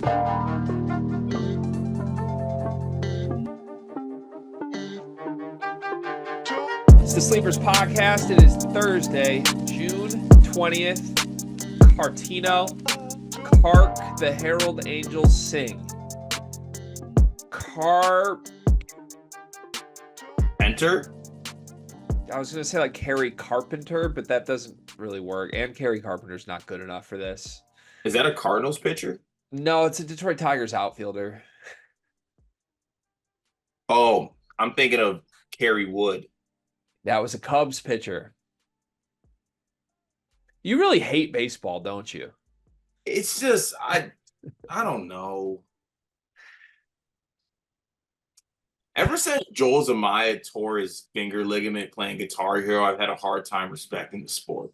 It's the Sleepers Podcast. It is Thursday, June 20th. Cartino, Cark, the Herald Angels sing. Enter? I was going to say like Kerry Carpenter, but that doesn't really work. And Kerry Carpenter's not good enough for this. Is that a Cardinals pitcher? No, it's a Detroit Tigers outfielder. Oh, I'm thinking of Kerry Wood. That was a Cubs pitcher. You really hate baseball, don't you? It's just, I don't know. Ever since Joel Zumaya tore his finger ligament playing Guitar Hero, I've had a hard time respecting the sport.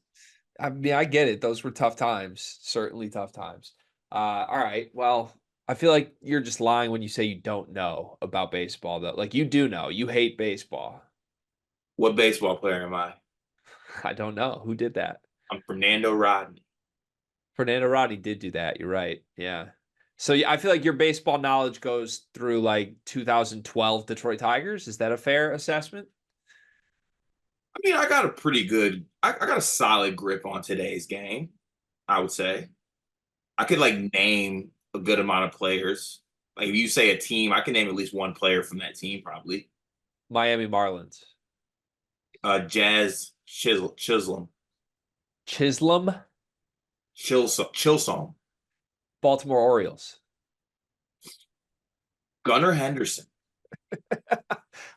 I mean, I get it. Those were tough times. Certainly tough times. All right. Well, I feel like you're just lying when you say you don't know about baseball, though. Like, you do know. You hate baseball. What baseball player am I? I don't know. Who did that? I'm Fernando Rodney. Fernando Rodney did do that. You're right. Yeah. So I feel like your baseball knowledge goes through like 2012 Detroit Tigers. Is that a fair assessment? I mean, I got a pretty good, I got a solid grip on today's game, I would say. I could like name a good amount of players. Like if you say a team, I can name at least one player from that team, probably. Miami Marlins. Jazz Chisholm. Chisholm. Chilsong. Baltimore Orioles. Gunnar Henderson.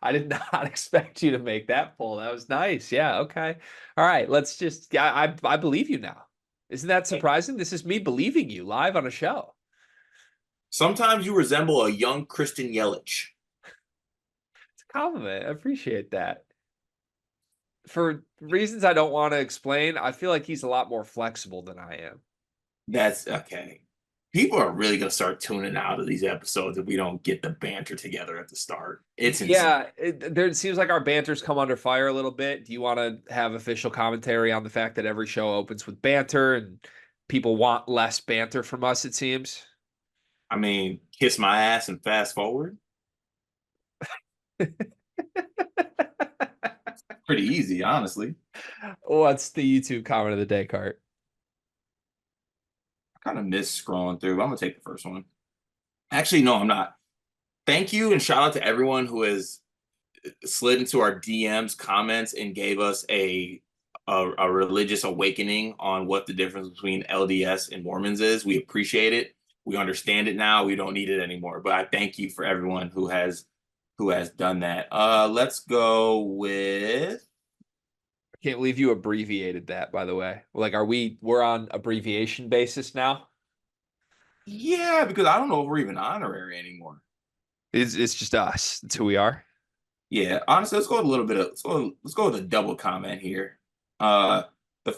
I did not expect you to make that pull. That was nice. Yeah. Okay. All right. Let's just, I believe you now. Isn't that surprising? This is me believing you live on a show. Sometimes you resemble a young Christian Yelich. It's a compliment. I appreciate that. For reasons I don't want to explain, I feel like he's a lot more flexible than I am. That's okay. People are really going to start tuning out of these episodes if we don't get the banter together at the start. It's insane. Yeah, it seems like our banter's come under fire a little bit. Do you want to have official commentary on the fact that every show opens with banter and people want less banter from us, it seems? I mean, kiss my ass and fast forward. Pretty easy, honestly. What's the YouTube comment of the day, Cart? I kind of miss scrolling through. I'm going to take the first one. Actually, no, I'm not. Thank you and shout out to everyone who has slid into our DMs, comments, and gave us a religious awakening on what the difference between LDS and Mormons is. We appreciate it. We understand it now. We don't need it anymore. But I thank you for everyone who has done that. Let's go with. I can't believe you abbreviated that, by the way. Like, we're on abbreviation basis now? Yeah, because I don't know if we're even honorary anymore. It's just us. That's who we are. Yeah, honestly, let's go with a little bit of let's go with a double comment here. The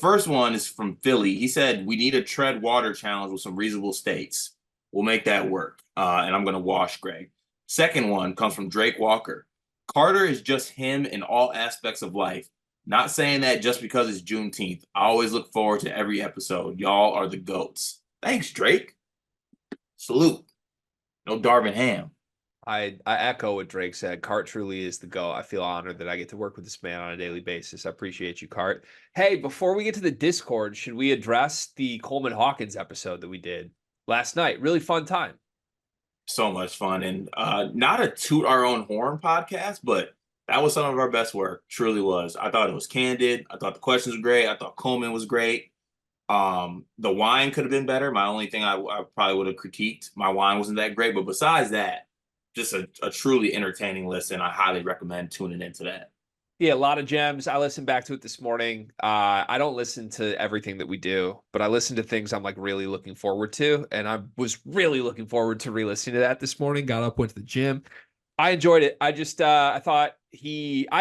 first one is from Philly. He said, "We need a tread water challenge with some reasonable stakes. We'll make that work." And I'm gonna wash Greg. Second one comes from Drake Walker. Carter is just him in all aspects of life. Not saying that just because it's Juneteenth. I always look forward to every episode. Y'all are the GOATs. Thanks, Drake. Salute. No Darvin Ham. I echo what Drake said. Cart truly is the GOAT. I feel honored that I get to work with this man on a daily basis. I appreciate you, Cart. Hey, before we get to the Discord, should we address the Coleman Hawkins episode that we did last night? Really fun time. So much fun. And not a toot our own horn podcast, but that was some of our best work. Truly was. I thought it was candid. I thought the questions were great. I thought Coleman was great. The wine could have been better. My only thing I probably would have critiqued, my wine wasn't that great. But besides that, just a truly entertaining listen. I highly recommend tuning into that. Yeah, a lot of gems. I listened back to it this morning. I don't listen to everything that we do, but I listen to things I'm like really looking forward to. And I was really looking forward to re-listening to that this morning. Got up, went to the gym. I enjoyed it. I just, I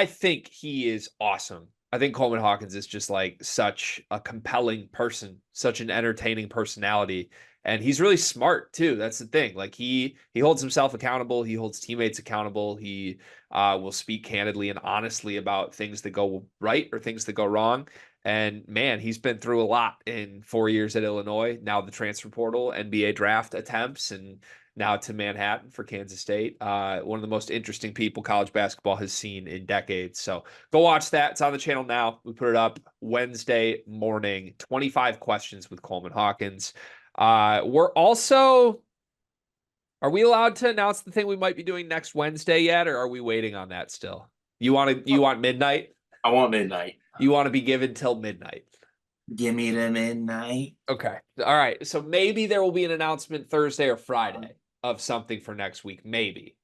think he is awesome. I think Coleman Hawkins is just like such a compelling person, such an entertaining personality. And he's really smart too. That's the thing. Like he holds himself accountable. He holds teammates accountable. He will speak candidly and honestly about things that go right or things that go wrong. And man, he's been through a lot in 4 years at Illinois. Now the transfer portal, NBA draft attempts, and now to Manhattan for Kansas State. One of the most interesting people college basketball has seen in decades. So go watch that. It's on the channel now. We put it up Wednesday morning. 25 questions with Coleman Hawkins. We're also. Are we allowed to announce the thing we might be doing next Wednesday yet, or are we waiting on that still? You want midnight? I want midnight. You want to be given till midnight. Give me the midnight. Okay. All right. So maybe there will be an announcement Thursday or Friday of something for next week. Maybe.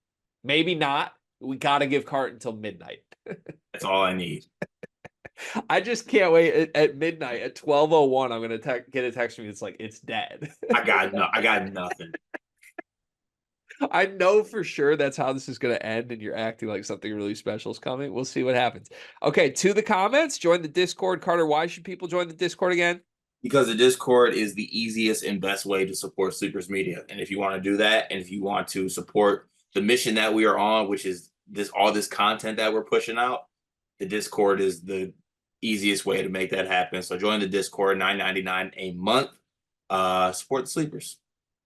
Maybe not. We got to give Cart until midnight. That's all I need. I just can't wait at midnight at 12:01. I'm going to get a text from you. It's like, it's dead. I got nothing. I know for sure that's how this is going to end, and you're acting like something really special is coming. We'll see what happens. Okay, to the comments, join the Discord. Carter, why should people join the Discord again? Because the Discord is the easiest and best way to support Sleepers Media. And if you want to do that, and if you want to support the mission that we are on, which is all this content that we're pushing out, the Discord is the easiest way to make that happen. So join the Discord, $9.99 a month. Support the Sleepers.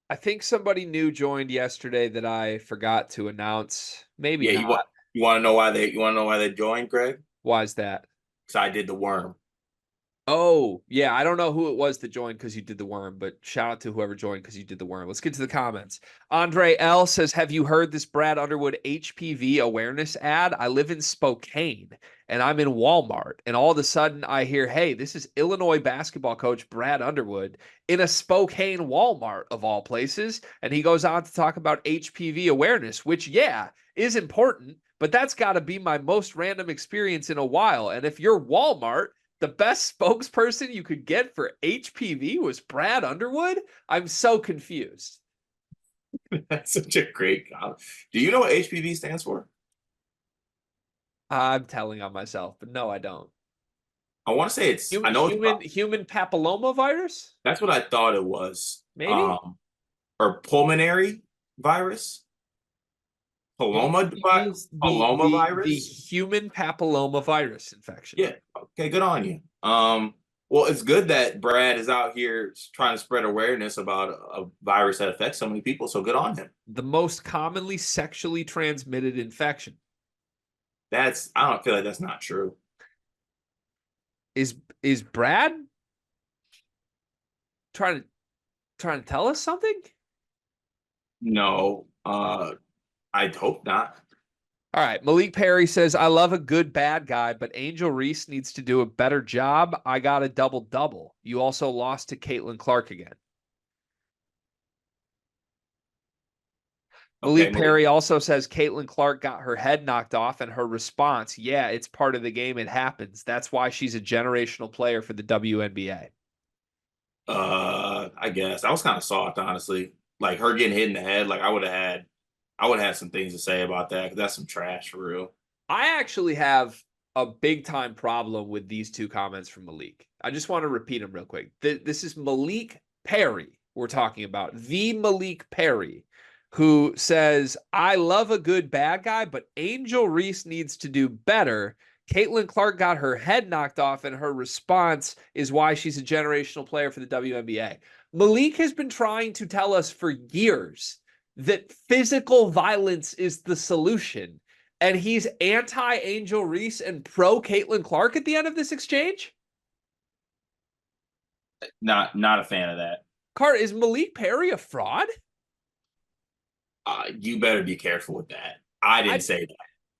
I think somebody new joined yesterday that I forgot to announce. Maybe Yeah, not. you want to know why they joined, Greg? Why is that? Because I did the worm. Oh, yeah. I don't know who it was that joined because you did the worm, but shout out to whoever joined because you did the worm. Let's get to the comments. Andre L says, have you heard this Brad Underwood HPV awareness ad? I live in Spokane and I'm in Walmart. And all of a sudden I hear, hey, this is Illinois basketball coach Brad Underwood in a Spokane Walmart of all places. And he goes on to talk about HPV awareness, which, yeah, is important, but that's got to be my most random experience in a while. And if you're Walmart, the best spokesperson you could get for HPV was Brad Underwood? I'm so confused. That's such a great comment. Do you know what HPV stands for? I'm telling on myself, but no, I don't. I want to say it's human papilloma virus? That's what I thought it was. Maybe? Or pulmonary virus? Paloma virus? The human papilloma virus infection. Yeah. Okay, good on you. Well, it's good that Brad is out here trying to spread awareness about a virus that affects so many people. So good on him. The most commonly sexually transmitted infection. I don't feel like that's not true. Is Brad trying to tell us something? No. I'd hope not. All right. Malik Perry says, I love a good bad guy, but Angel Reese needs to do a better job. I got a double-double. You also lost to Caitlin Clark again. Malik Perry also says Caitlin Clark got her head knocked off, and her response, yeah, it's part of the game. It happens. That's why she's a generational player for the WNBA. I guess. I was kind of soft, honestly. Like her getting hit in the head, like I would have had some things to say about that because that's some trash for real. I actually have a big time problem with these two comments from Malik. I just want to repeat them real quick. This is Malik Perry we're talking about. The Malik Perry who says, I love a good bad guy, but Angel Reese needs to do better. Caitlin Clark got her head knocked off, and her response is why she's a generational player for the WNBA. Malik has been trying to tell us for years that physical violence is the solution, and he's anti-Angel Reese and pro-Caitlin Clark at the end of this exchange? Not a fan of that. Cart, is Malik Perry a fraud? You better be careful with that. I didn't say that.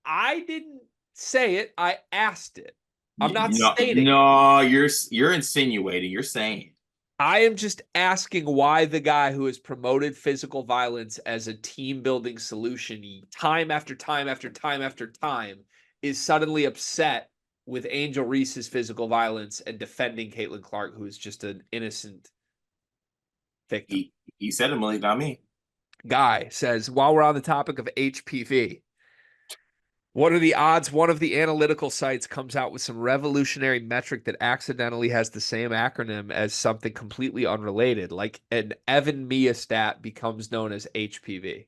I didn't say it. I asked it. I'm not stating. No, you're insinuating. You're saying. I am just asking why the guy who has promoted physical violence as a team-building solution time after time after time after time is suddenly upset with Angel Reese's physical violence and defending Caitlin Clark, who is just an innocent victim. He said it, Malik, not me. Guy says, while we're on the topic of HPV, what are the odds one of the analytical sites comes out with some revolutionary metric that accidentally has the same acronym as something completely unrelated, like an Evan Mia stat becomes known as HPV?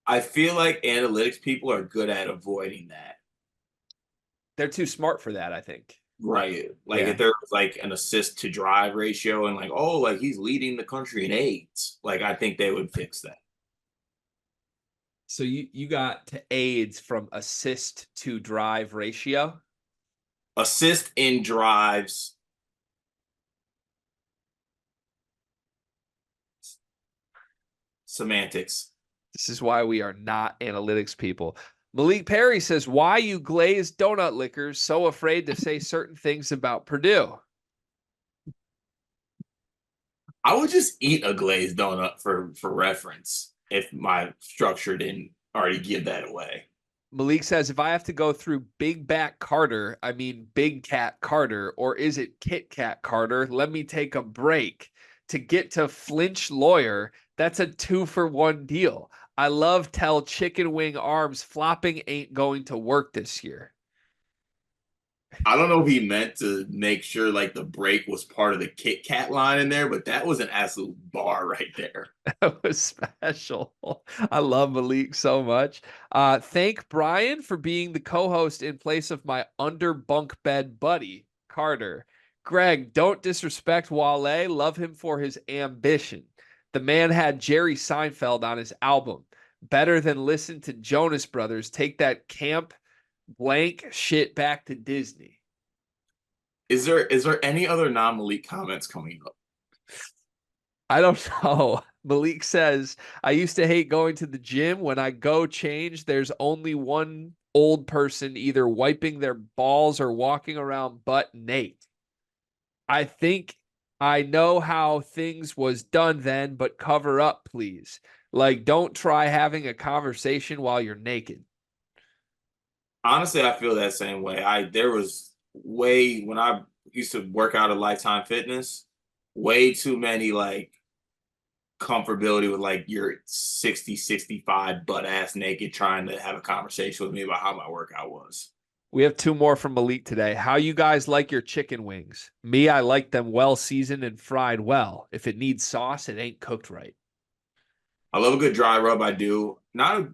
I feel like analytics people are good at avoiding that. They're too smart for that, I think. Right. Like if Yeah. there was like an assist to drive ratio and like, oh, like he's leading the country in AIDS, like I think they would fix that. So you got to AIDS from assist to drive ratio. Assist in drives, semantics. This is why we are not analytics people. Malik Perry says, "Why you glazed donut lickers so afraid to say certain things about Purdue?" I would just eat a glazed donut for reference if my structure didn't already give that away. Malik says, "If I have to go through Big Bat Carter, I mean Big Cat Carter, or is it Kit Kat Carter? Let me take a break to get to Flinch Lawyer. That's a 2-for-1 deal. I love tell chicken wing arms flopping ain't going to work this year." I don't know if he meant to make sure like the break was part of the Kit Kat line in there, but that was an absolute bar right there. That was special. I love Malik so much. Thank Brian for being the co-host in place of my under bunk bed buddy, Carter. Greg, don't disrespect Wale. Love him for his ambition. The man had Jerry Seinfeld on his album. Better than listen to Jonas Brothers. Take that camp blank shit back to Disney. Is there any other non-Malik comments coming up? I don't know. Malik says, I used to hate going to the gym. When I go change, there's only one old person either wiping their balls or walking around butt naked. I think I know how things was done then, but cover up, please. Like, don't try having a conversation while you're naked. Honestly, I feel that same way. There was way when I used to work out at Lifetime Fitness, way too many like comfortability with like your 60, 65 butt ass naked trying to have a conversation with me about how my workout was. We have two more from Malik today. How you guys like your chicken wings? Me, I like them well seasoned and fried well. If it needs sauce, it ain't cooked right. I love a good dry rub. I do. Not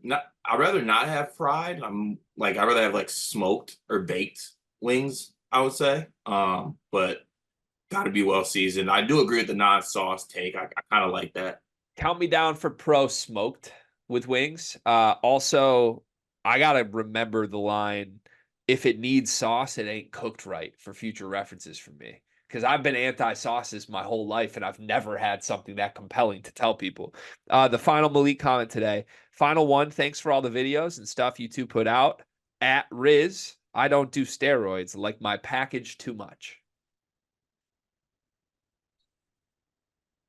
I'd rather not have fried. I'd rather have like smoked or baked wings, I would say. But gotta be well seasoned. I do agree with the non-sauce take. I kind of like that. Count me down for pro smoked with wings. Also, I gotta remember the line, if it needs sauce, it ain't cooked right, for future references from me. Because I've been anti-sauces my whole life and I've never had something that compelling to tell people. The final Malik comment today. Final one, thanks for all the videos and stuff you two put out. At Riz, I don't do steroids, like my package too much.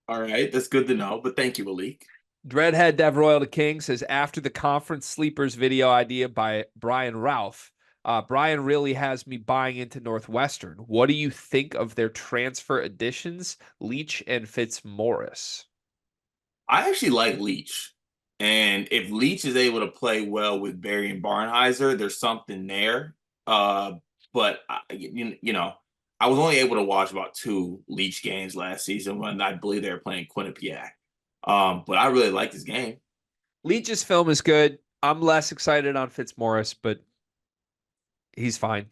All right, that's good to know. But thank you, Malik. Dreadhead Dev Royal to King says, after the conference sleepers video idea by Brian Ralph, Brian really has me buying into Northwestern. What do you think of their transfer additions, Leach and Fitzmaurice? I actually like Leach. And if Leach is able to play well with Barry and Barnheiser, there's something there. But I was only able to watch about 2 Leach games last season when I believe they were playing Quinnipiac. But I really like his game. Leach's film is good. I'm less excited on Fitzmaurice, but he's fine.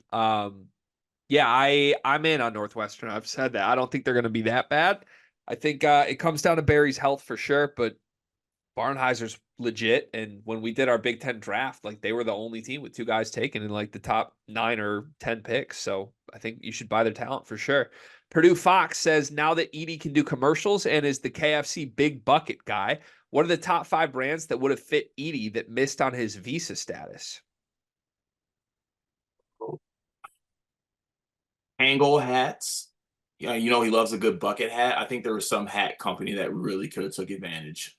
Yeah, I'm in on Northwestern. I've said that. I don't think they're going to be that bad. I think it comes down to Barry's health for sure, but Barnheiser's legit. And when we did our Big Ten draft, like they were the only team with 2 guys taken in like the top 9 or 10 picks. So I think you should buy their talent for sure. Purdue Fox says, now that Edie can do commercials and is the KFC big bucket guy, what are the top 5 brands that would have fit Edie that missed on his visa status? Angle hats. Yeah, he loves a good bucket hat. I think there was some hat company that really could have took advantage.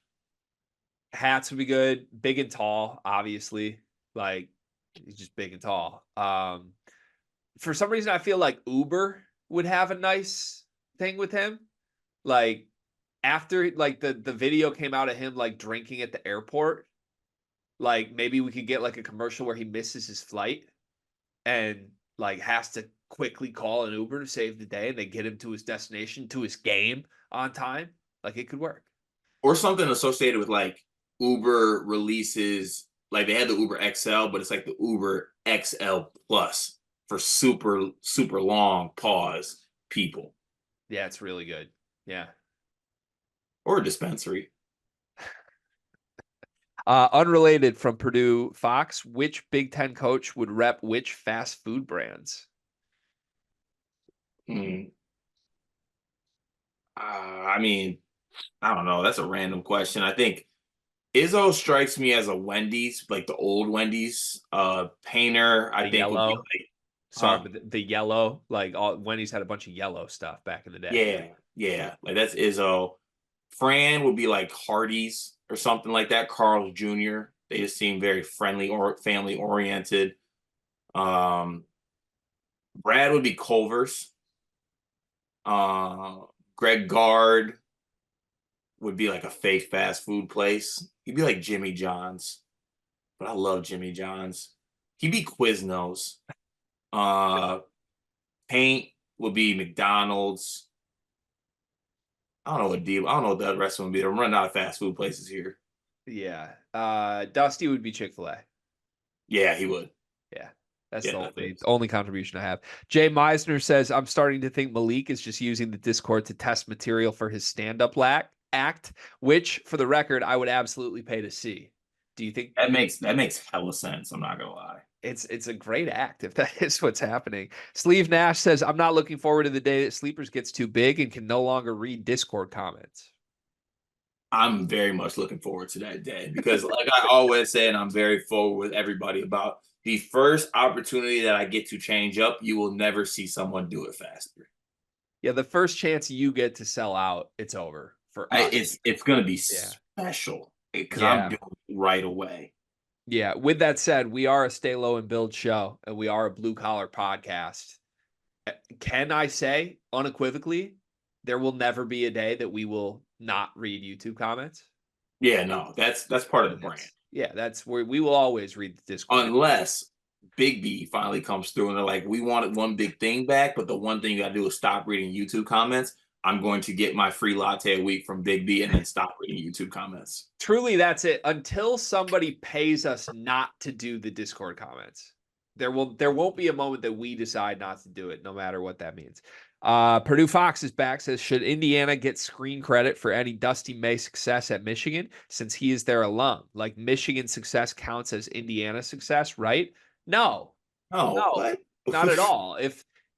Hats would be good. Big and tall, obviously. Like he's just big and tall. For some reason, I feel like Uber would have a nice thing with him. Like after like the video came out of him like drinking at the airport, like maybe we could get like a commercial where he misses his flight and like has to quickly call an Uber to save the day and they get him to his destination, to his game on time. Like it could work. Or something associated with like Uber releases, like they had the Uber XL, but it's like the Uber XL Plus. for super, super long pause people Yeah, it's really good. Yeah. or a dispensary. Unrelated from Purdue Fox, which Big Ten coach would rep which fast food brands? Mm. I mean, I don't know. That's a random question. I think Izzo strikes me as a Wendy's, like the old Wendy's. Painter, I The think would be yellow. like, Sorry, huh? but the yellow, like all Wendy's had a bunch of yellow stuff back in the day. Yeah, yeah. Like that's Izzo. Fran would be like Hardee's or something like that. Carl's Jr. They just seem very friendly or family oriented. Um, Brad would be Culver's. Uh, Greg Gard would be like a fake fast food place. He'd be like Jimmy John's, but I love Jimmy John's. He'd be Quiznos. Uh, Paint would be McDonald's. I don't know what the rest of them would be. They're running out of fast food places here. Yeah. Dusty would be Chick-fil-A. Yeah, he would. Yeah. That's Yeah, the that's only it. only contribution I have. Jay Meisner says, I'm starting to think Malik is just using the Discord to test material for his stand-up act, which, for the record, I would absolutely pay to see. Do you think That makes hella sense. I'm not gonna lie. it's a great act if that is what's happening? Sleeve Nash says, I'm not looking forward to the day that Sleepers gets too big and can no longer read Discord comments. I'm very much looking forward to that day because, like I always say, and I'm very forward with everybody about the first opportunity that I get to change up, you will never see someone do it faster. Yeah, the first chance you get to sell out, it's over for I, us. it's going to be Yeah. special because I'm Yeah. doing it right away. Yeah. With that said, we are a stay low and build show, and we are a blue collar podcast. Can I say unequivocally, there will never be a day that we will not read YouTube comments? Yeah, no, that's part of the brand. That's where we will always read the Discord. Unless Big B finally comes through and they're like, we wanted one big thing back, but the one thing you got to do is stop reading YouTube comments. I'm going to get my free latte a week from Big B and then stop reading YouTube comments. Truly, that's it. Until somebody pays us not to do the Discord comments, there won't be a moment that we decide not to do it, no matter what that means. Purdue Fox is back, says, should Indiana get screen credit for any Dusty May success at Michigan since he is their alum? Like Michigan success counts as Indiana success, right? No, Oh, no, what? not at all.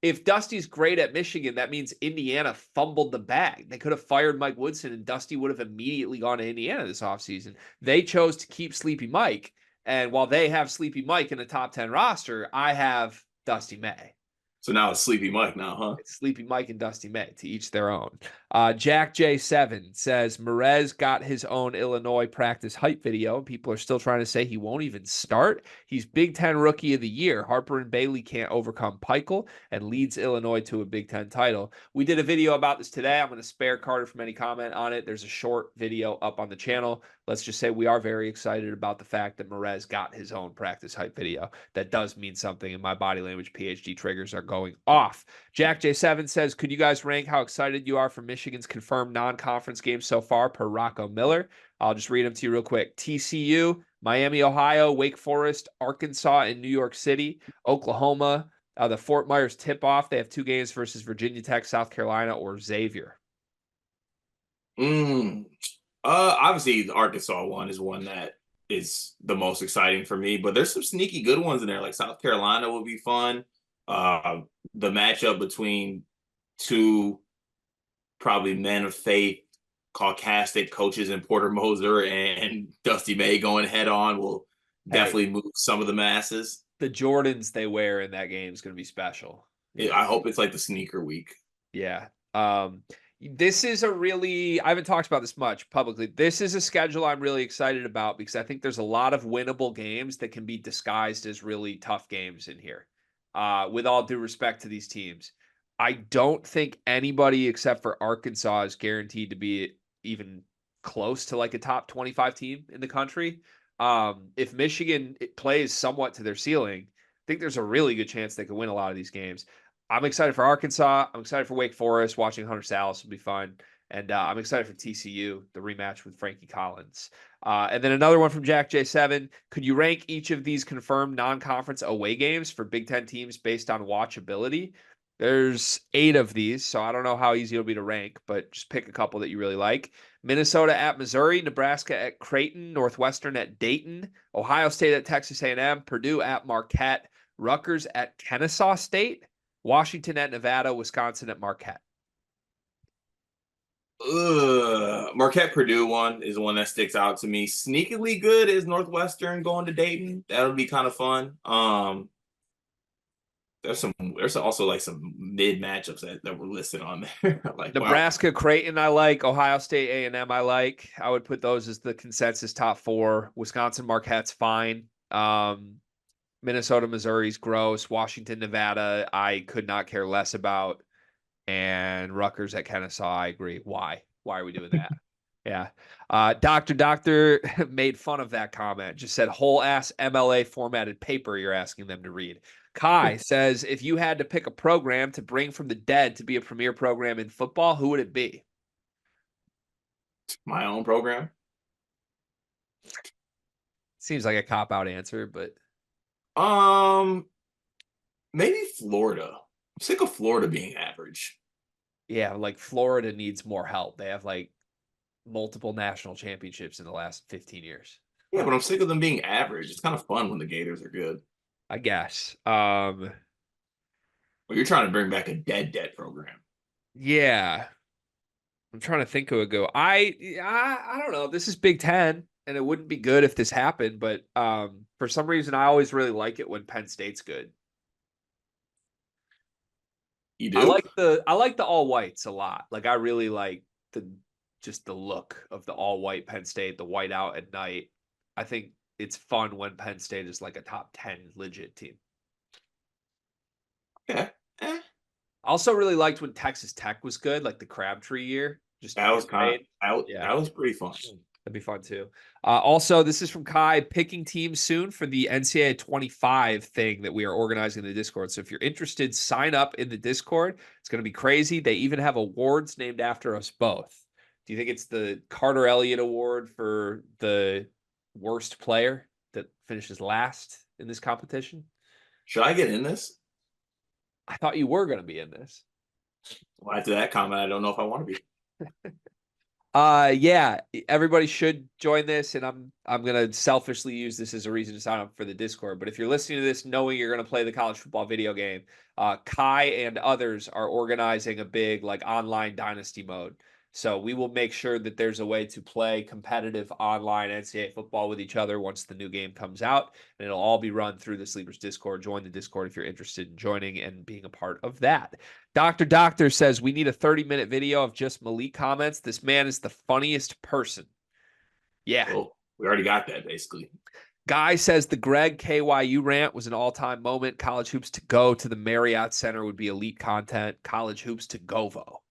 If Dusty's great at Michigan, that means Indiana fumbled the bag. They could have fired Mike Woodson and Dusty would have immediately gone to Indiana this offseason. They chose to keep Sleepy Mike. And while they have Sleepy Mike in a top 10 roster, I have Dusty May. So now it's Sleepy Mike now, huh? It's Sleepy Mike and Dusty May, to each their own. Jack J7 says Merez got his own Illinois practice hype video. People are still trying to say he won't even start. He's Big Ten Rookie of the Year. Harper and Bailey can't overcome Peichel and leads Illinois to a Big Ten title. We did a video about this today. I'm going to spare Carter from any comment on it. There's a short video up on the channel. Let's just say we are very excited about the fact that Merez got his own practice hype video. That does mean something, and my body language PhD triggers are going off. Jack J7 says, could you guys rank how excited you are for Michigan's confirmed non-conference games so far per Rocco Miller? I'll just read them to you real quick. TCU, Miami, Ohio, Wake Forest, Arkansas, and New York City, Oklahoma, the Fort Myers tip-off. They have 2 games versus Virginia Tech, South Carolina, or Xavier. Obviously the Arkansas one is one that is the most exciting for me, but there's some sneaky good ones in there. Like South Carolina will be fun. Uh, the matchup between two probably men of faith, caucastic coaches in Porter Moser and Dusty May going head on will Hey, definitely move some of the masses. the Jordans they wear in that game is going to be special. Yeah. I hope it's like the sneaker week. Yeah. This is a really, I haven't talked about this much publicly. This is a schedule I'm really excited about because I think there's a lot of winnable games that can be disguised as really tough games in here. With all due respect to these teams, I don't think anybody except for Arkansas is guaranteed to be even close to like a top 25 team in the country. If Michigan plays somewhat to their ceiling, I think there's a really good chance they could win a lot of these games. I'm excited for Arkansas. I'm excited for Wake Forest. Watching Hunter Salas will be fun. And I'm excited for TCU, the rematch with Frankie Collins. And then another one from Jack J7. Could you rank each of these confirmed non-conference away games for Big Ten teams based on watchability? There's 8 of these, so I don't know how easy it'll be to rank, but just pick a couple that you really like. Minnesota at Missouri, Nebraska at Creighton, Northwestern at Dayton, Ohio State at Texas A&M, Purdue at Marquette, Rutgers at Kennesaw State, Washington at Nevada, Wisconsin at Marquette. Marquette Purdue one is the one that sticks out to me. Sneakily good is Northwestern going to Dayton. That'll be kind of fun. There's also like some mid matchups that were listed on there. Like, wow. Nebraska, Creighton, I like. Ohio State, A&M, I like. I would put those as the consensus top 4. Wisconsin, Marquette's fine. Minnesota, Missouri's gross. Washington, Nevada, I could not care less about. And Rutgers at Kennesaw, I agree. Why? Why are we doing that? Yeah. Doctor made fun of that comment. Just said whole ass MLA formatted paper you're asking them to read. Kai says, if you had to pick a program to bring from the dead to be a premier program in football, who would it be? My own program. Seems like a cop-out answer, but Maybe Florida. I'm sick of Florida being average. yeah, like Florida needs more help. They have like multiple national championships in the last 15 years. Yeah, but I'm sick of them being average. It's kind of fun when the Gators are good. I guess. Well, you're trying to bring back a dead program. Yeah. I'm trying to think who would go. I don't know. This is Big Ten, and it wouldn't be good if this happened, but for some reason I always really like it when Penn State's good. You I do? like the all whites a lot. Like I really like the look of the all white Penn State, the white out at night. I think it's fun when Penn State is like a top 10 legit team. Yeah. Eh. Also really liked when Texas Tech was good, like the Crabtree year. Just That was kind of trade. out. Yeah. That was pretty fun. That'd be fun too. Also, this is from Kai, picking teams soon for the NCAA 25 thing that we are organizing in the Discord. So if you're interested, sign up in the Discord. It's going to be crazy. They even have awards named after us both. Do you think it's the Carter Elliott Award for the worst player that finishes last in this competition? Should I get in this? I thought you were going to be in this. Well, after that comment, I don't know if I want to be. Yeah, everybody should join this, and I'm gonna selfishly use this as a reason to sign up for the Discord. But if you're listening to this knowing you're gonna play the college football video game, Kai and others are organizing a big like online dynasty mode. So we will make sure that there's a way to play competitive online NCAA football with each other once the new game comes out, and it'll all be run through the Sleepers Discord. Join the Discord if you're interested in joining and being a part of that. Doctor says we need a 30-minute video of just Malik comments. This man is the funniest person. Yeah. Well, we already got that basically. Guy says the Greg KYU rant was an all-time moment. College hoops to go to the Marriott Center would be elite content. College hoops to go-vo.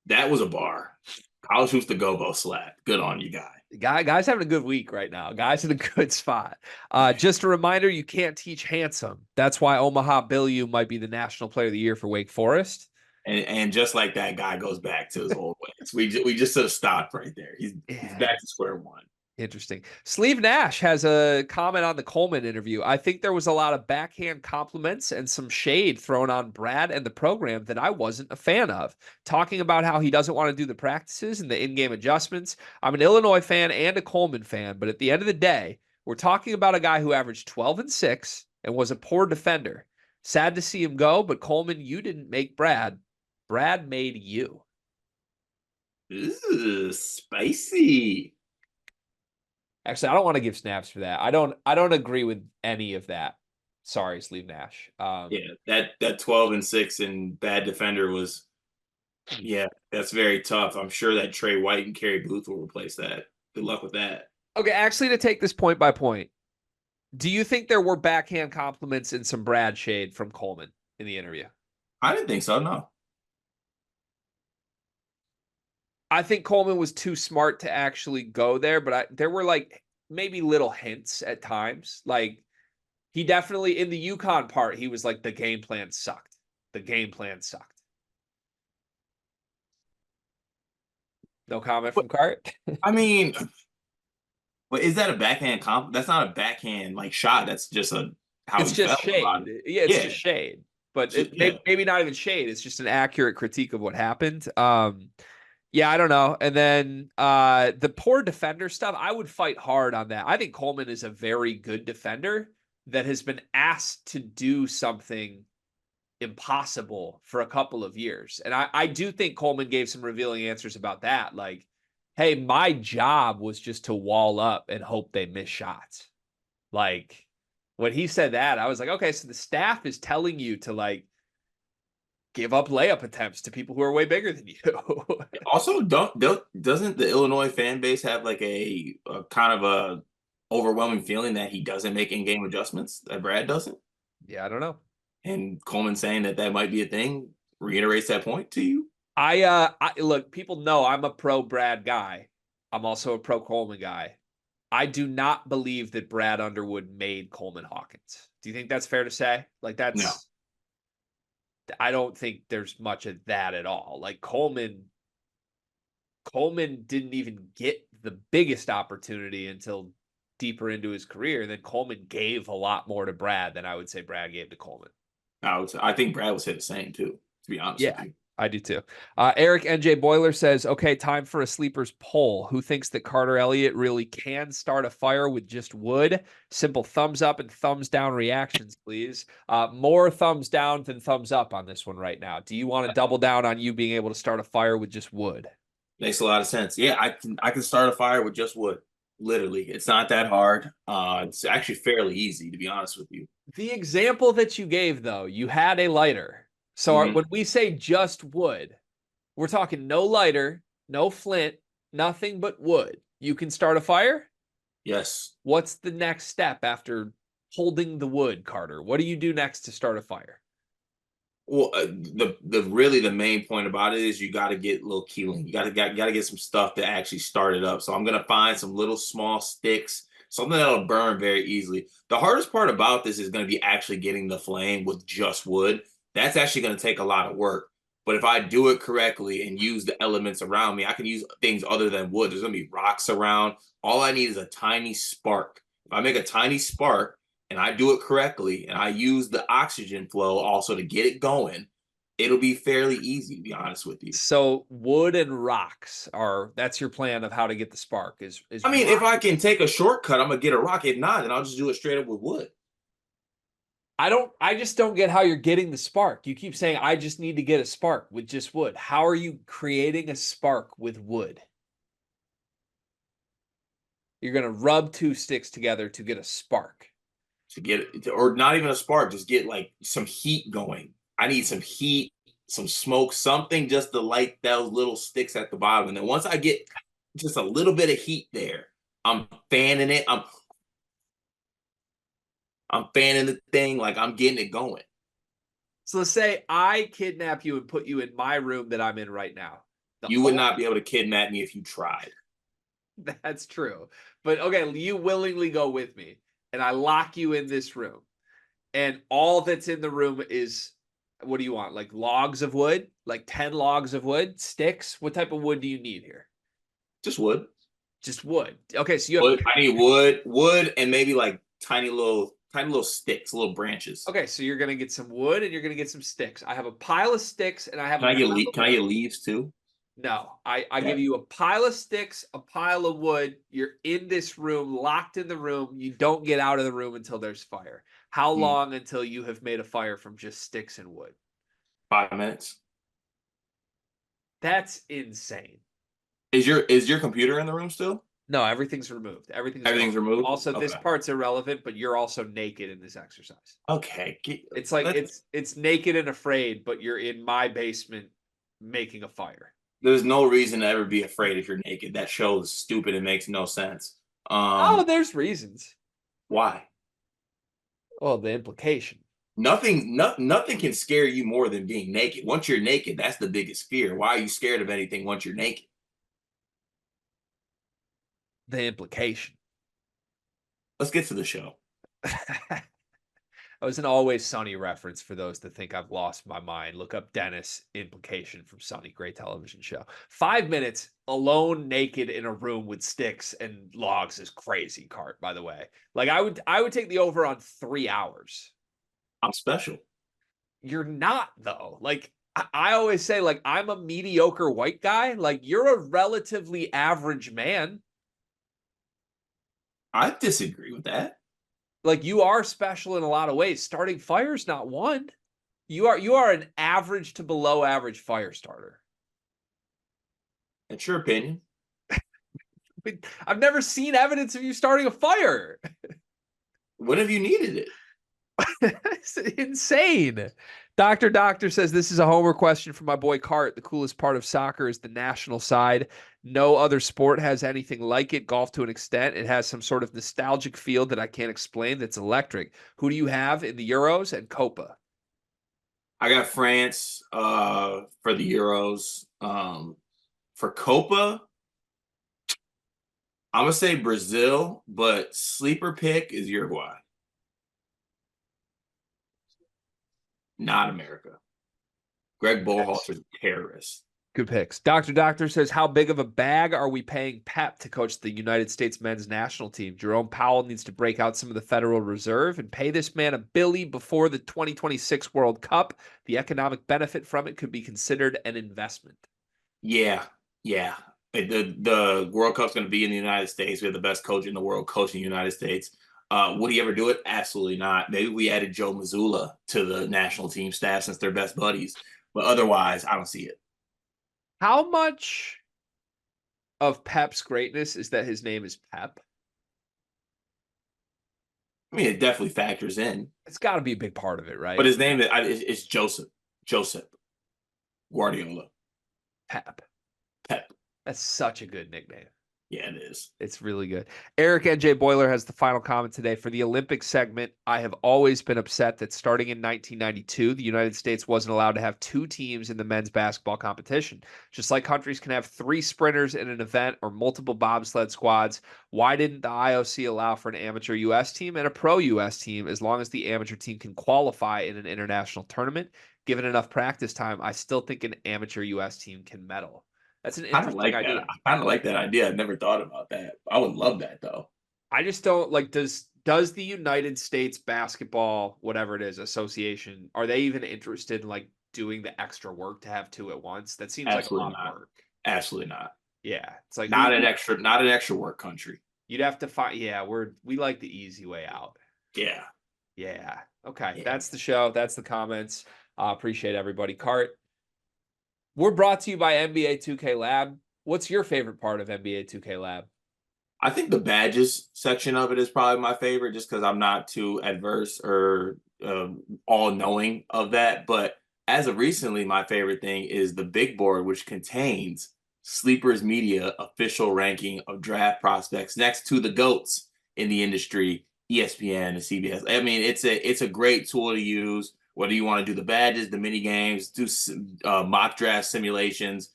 That was a bar. College hoops to go slap. Good on you, guy. Guy's having a good week right now. Guy's in a good spot. Just a reminder, you can't teach handsome. That's why Omaha Billieu might be the National Player of the Year for Wake Forest. And just like that, guy goes back to his old ways. We just sort of stopped right there. He's back to square one. Interesting. Sleeve Nash has a comment on the Coleman interview. I think there was a lot of backhand compliments and some shade thrown on Brad and the program that I wasn't a fan of. Talking about how he doesn't want to do the practices and the in-game adjustments. I'm an Illinois fan and a Coleman fan, but at the end of the day, we're talking about a guy who averaged 12-6 and was a poor defender. Sad to see him go, but Coleman, you didn't make Brad. Brad made you. Ooh, spicy. Actually, I don't want to give snaps for that. I don't agree with any of that. Sorry, Sleeve Nash. Yeah, that 12-6 and bad defender was, yeah, that's very tough. I'm sure that Trey White and Kerry Booth will replace that. Good luck with that. Okay, actually, to take this point by point, do you think there were backhand compliments and some Brad shade from Coleman in the interview? I didn't think so, no. I think Coleman was too smart to actually go there, but there were like maybe little hints at times. Like he definitely in the UConn part, he was like the game plan sucked. The game plan sucked. No comment But from Cart. I mean, but is that a backhand comp? That's not a backhand like shot. That's just a how It's he just felt shade. about it. Yeah, it's Yeah, just shade. But it yeah. maybe not even shade. It's just an accurate critique of what happened. Yeah, I don't know. And then the poor defender stuff, I would fight hard on that. I think Coleman is a very good defender that has been asked to do something impossible for a couple of years. And I do think Coleman gave some revealing answers about that. Like, hey, my job was just to wall up and hope they miss shots. Like, when he said that, I was like, okay, so the staff is telling you to like give up layup attempts to people who are way bigger than you. Also, doesn't the Illinois fan base have like a kind of a overwhelming feeling that he doesn't make in-game adjustments, that Brad doesn't? Yeah, I don't know. And Coleman saying that that might be a thing reiterates that point to you? I look, people know I'm a pro Brad guy. I'm also a pro Coleman guy. I do not believe that Brad Underwood made Coleman Hawkins. Do you think that's fair to say? Like No. I don't think there's much of that at all. Like Coleman didn't even get the biggest opportunity until deeper into his career. Then Coleman gave a lot more to Brad than I would say Brad gave to Coleman. I think Brad would say the same too, to be honest with Yeah, you. I do too. Eric NJ Boiler says, okay, time for a sleepers poll. Who thinks that Carter Elliott really can start a fire with just wood? Simple thumbs up and thumbs down reactions, please. More thumbs down than thumbs up on this one right now. Do you want to double down on you being able to start a fire with just wood? Makes a lot of sense. Yeah, I can start a fire with just wood. Literally. It's not that hard. It's actually fairly easy, to be honest with you. The example that you gave, though, you had a lighter. So Mhm. when we say just wood, we're talking no lighter, no flint, nothing but wood. You can start a fire? Yes. What's the next step after holding the wood, Carter? What do you do next to start a fire? Well, the really the main point about it is you got to get a little keeling. You got to get some stuff to actually start it up. So I'm gonna find some little small sticks, something that'll burn very easily. The hardest part about this is gonna be actually getting the flame with just wood. That's actually gonna take a lot of work. But if I do it correctly and use the elements around me, I can use things other than wood. There's gonna be rocks around. All I need is a tiny spark. If I make a tiny spark, and I do it correctly and I use the oxygen flow also to get it going, it'll be fairly easy, to be honest with you. So wood and rocks are that's your plan of how to get the spark is I mean, if rock. I can take a shortcut, I'm gonna get a rock. If not, then I'll just do it straight up with wood. I just don't get how you're getting the spark. You keep saying I just need to get a spark with just wood. How are you creating a spark with wood? You're going to rub two sticks together to get a spark. To get it, or not even a spark, just get like some heat going. I need some heat, some smoke, something just to light those little sticks at the bottom. And then once I get just a little bit of heat there, I'm fanning it. I'm fanning the thing like I'm getting it going. So let's say I kidnap you and put you in my room that I'm in right now. The You would only not be able to kidnap me if you tried. That's true. But okay, you willingly go with me and I lock you in this room. And all that's in the room is what do you want? Like logs of wood? Like 10 logs of wood? Sticks? What type of wood do you need here? Just wood. Just wood. Okay, so you have Wood. I need wood, and maybe like tiny little sticks, little branches. okay, so you're gonna get some wood and you're gonna get some sticks. I have a pile of sticks and I have a pile of Can I get wood. leaves too? No, I give Okay. you a pile of sticks, a pile of wood. You're in this room, locked in the room. You don't get out of the room until there's fire. How Mm, long until you have made a fire from just sticks and wood? 5 minutes. That's insane. Is your computer in the room still? No, everything's removed. Everything's gone. Everything's removed. Also, this Okay. part's irrelevant, but you're also naked in this exercise. Okay. It's like Let's, it's naked and afraid, but you're in my basement making a fire. there's no reason to ever be afraid if you're naked. That show is stupid. It makes no sense. Oh, there's reasons. Why? Oh, the implication. Nothing can scare you more than being naked. Once you're naked, that's the biggest fear. Why are you scared of anything once you're naked? The implication. Let's get to the show. That was an Always Sunny reference for those that think I've lost my mind. Look up Dennis implication from Sunny, great television show. 5 minutes alone, naked in a room with sticks and logs is crazy, Cart, by the way. Like I would take the over on 3 hours. I'm special. You're not though. Like I always say, like, I'm a mediocre white guy. Like, you're a relatively average man. I disagree with that. Like, you are special in a lot of ways. Starting fire's not one. You are an average to below average fire starter. That's your opinion. I mean, I've never seen evidence of you starting a fire. When have you needed it? It's insane. Doctor says this is a homer question for my boy Cart. The coolest part of soccer is the national side. No other sport has anything like it. Golf to an extent. It has some sort of nostalgic feel that I can't explain that's electric. Who do you have in the Euros and Copa? I got France for the Euros. For Copa, I'm gonna say Brazil, but sleeper pick is Uruguay. Not America. Greg Berhalter's a terrorist. Good picks. Doctor says, how big of a bag are we paying Pep to coach the United States men's national team? Jerome Powell needs to break out some of the Federal Reserve and pay this man a billy before the 2026 World Cup. The economic benefit from it could be considered an investment. Yeah, yeah. The World Cup's going to be in the United States. We have the best coach in the world coaching the United States. Would he ever do it? Absolutely not. Maybe we added Joe Mazzulla to the national team staff since they're best buddies. But otherwise, I don't see it. How much of Pep's greatness is that his name is Pep? I mean, it definitely factors in. It's got to be a big part of it, But right? his name is Joseph Guardiola. Pep. Pep. That's such a good nickname. Yeah, it is. It's really good. Eric NJ Boiler has the final comment today. For the Olympic segment, I have always been upset that starting in 1992, the United States wasn't allowed to have two teams in the men's basketball competition. Just like countries can have three sprinters in an event or multiple bobsled squads, why didn't the IOC allow for an amateur U.S. team and a pro U.S. team as long as the amateur team can qualify in an international tournament? Given enough practice time, I still think an amateur U.S. team can medal. That's an I kind of interesting like that. idea. I kind of like that idea. I never thought about that. I would love that though. I just don't like does the United States Basketball, whatever it is, association, are they even interested in like doing the extra work to have two at once? That seems like a Absolutely lot of not. work. Absolutely not. Yeah. It's like Not an extra work country. you'd have to find we like the easy way out. Yeah. Yeah. Okay. Yeah. That's the show. That's the comments. Appreciate everybody. Cart. We're brought to you by NBA 2K Lab. What's your favorite part of NBA 2K Lab? I think the badges section of it is probably my favorite just because I'm not too adverse or all knowing of that. But as of recently, my favorite thing is the big board, which contains Sleepers Media official ranking of draft prospects next to the GOATs in the industry, ESPN and CBS. I mean, it's a great tool to use, whether you want to do the badges, the mini games, do mock draft simulations.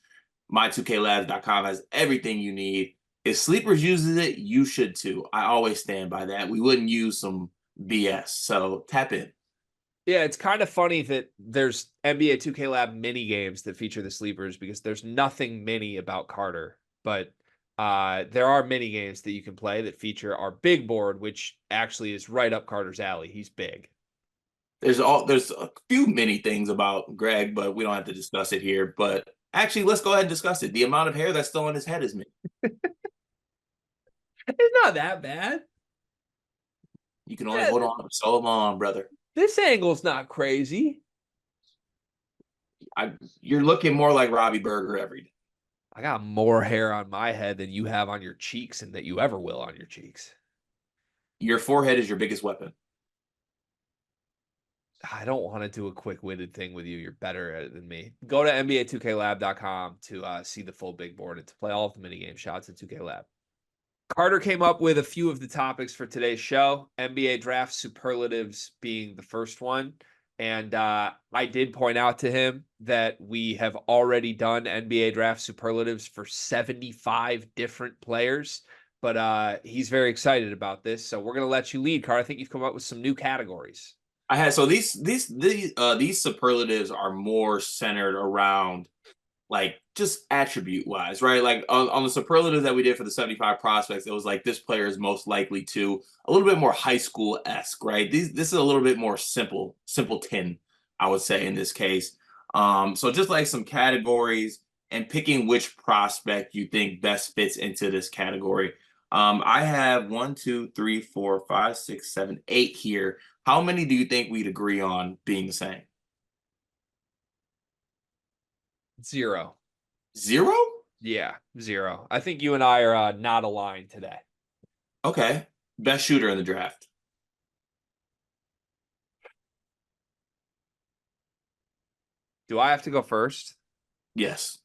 My2klabs.com has everything you need. If Sleepers uses it, you should too. I always stand by that. We wouldn't use some BS. So tap in. Yeah, it's kind of funny that there's NBA 2K Lab mini games that feature the sleepers because there's nothing mini about Carter, but there are mini games that you can play that feature our big board, which actually is right up Carter's alley. He's big. There's a few many things about Greg, but we don't have to discuss it here. But actually, let's go ahead and discuss it. The amount of hair that's still on his head is me. It's not that bad. You can only hold on for so long, brother. This angle's not crazy. You're looking more like Robbie Berger every day. I got more hair on my head than you have on your cheeks and that you ever will on your cheeks. Your forehead is your biggest weapon. I don't want to do a quick-witted thing with you. You're better at it than me. Go to NBA2KLab.com to see the full big board and to play all of the mini game shots at 2K Lab. Carter came up with a few of the topics for today's show, NBA draft superlatives being the first one. And I did point out to him that we have already done NBA draft superlatives for 75 different players. But he's very excited about this. So we're going to let you lead, Carter. I think you've come up with some new categories. I had so these superlatives are more centered around like just attribute wise, right? Like on the superlatives that we did for the 75 prospects, it was like this player is most likely to a little bit more high school esque, right? This is a little bit more simpleton, I would say in this case. So just like some categories and picking which prospect you think best fits into this category. I have 1, 2, 3, 4, 5, 6, 7, 8 here. How many do you think we'd agree on being the same? 0. 0? Yeah, 0. I think you and I are not aligned today. Okay. Best shooter in the draft. Do I have to go first? Yes.